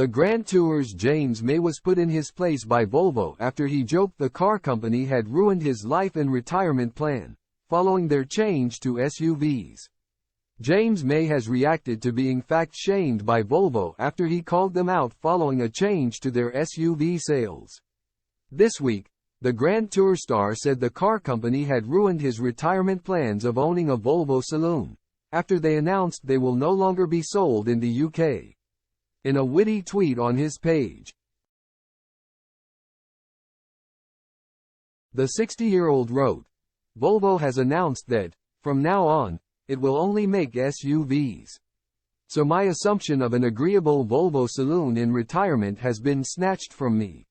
The Grand Tour's James May was put in his place by Volvo after he joked the car company had ruined his life and retirement plan, following their change to SUVs. James May has reacted to being fact-shamed by Volvo after he called them out following a change to their SUV sales. This week, the Grand Tour star said the car company had ruined his retirement plans of owning a Volvo saloon, after they announced they will no longer be sold in the UK. In a witty tweet on his page, the 60-year-old wrote, "Volvo has announced that, from now on, it will only make SUVs. So my assumption of an agreeable Volvo saloon in retirement has been snatched from me.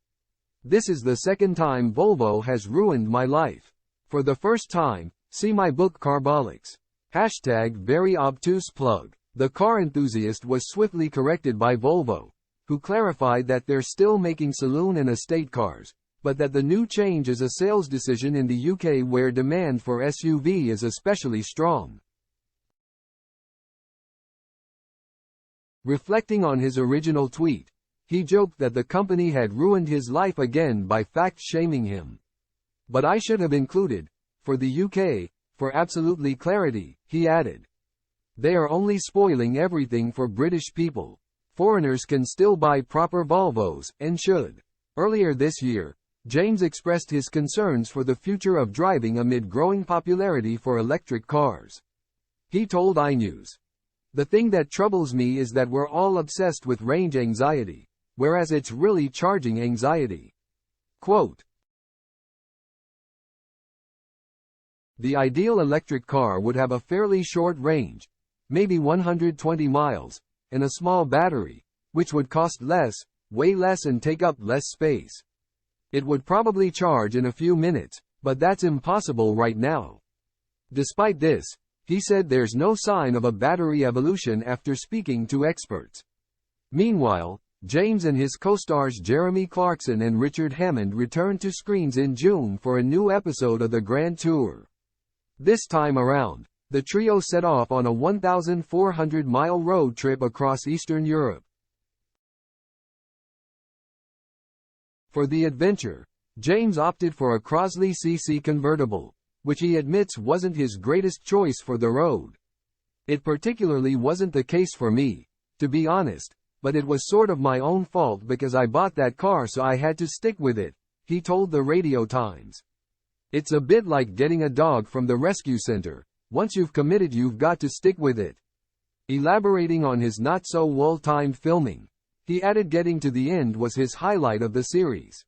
This is the second time Volvo has ruined my life. For the first time, see my book Carbolics. #very obtuse plug." The car enthusiast was swiftly corrected by Volvo, who clarified that they're still making saloon and estate cars, but that the new change is a sales decision in the UK where demand for SUV is especially strong. Reflecting on his original tweet, he joked that the company had ruined his life again by fact-shaming him. "But I should have included, for the UK, for absolutely clarity," he added. "They are only spoiling everything for British people. Foreigners can still buy proper Volvos, and should." Earlier this year, James expressed his concerns for the future of driving amid growing popularity for electric cars. He told iNews, "The thing that troubles me is that we're all obsessed with range anxiety, whereas it's really charging anxiety." Quote, "The ideal electric car would have a fairly short range, maybe 120 miles, and a small battery, which would cost less, weigh less and take up less space. It would probably charge in a few minutes, but that's impossible right now." Despite this, he said there's no sign of a battery evolution after speaking to experts. Meanwhile, James and his co-stars Jeremy Clarkson and Richard Hammond returned to screens in June for a new episode of the Grand Tour. This time around, the trio set off on a 1,400-mile road trip across Eastern Europe. For the adventure, James opted for a Crosley CC convertible, which he admits wasn't his greatest choice for the road. "It particularly wasn't the case for me, to be honest, but it was sort of my own fault because I bought that car so I had to stick with it," he told the Radio Times. "It's a bit like getting a dog from the rescue center. Once you've committed, you've got to stick with it." Elaborating on his not-so-well-timed filming, he added getting to the end was his highlight of the series.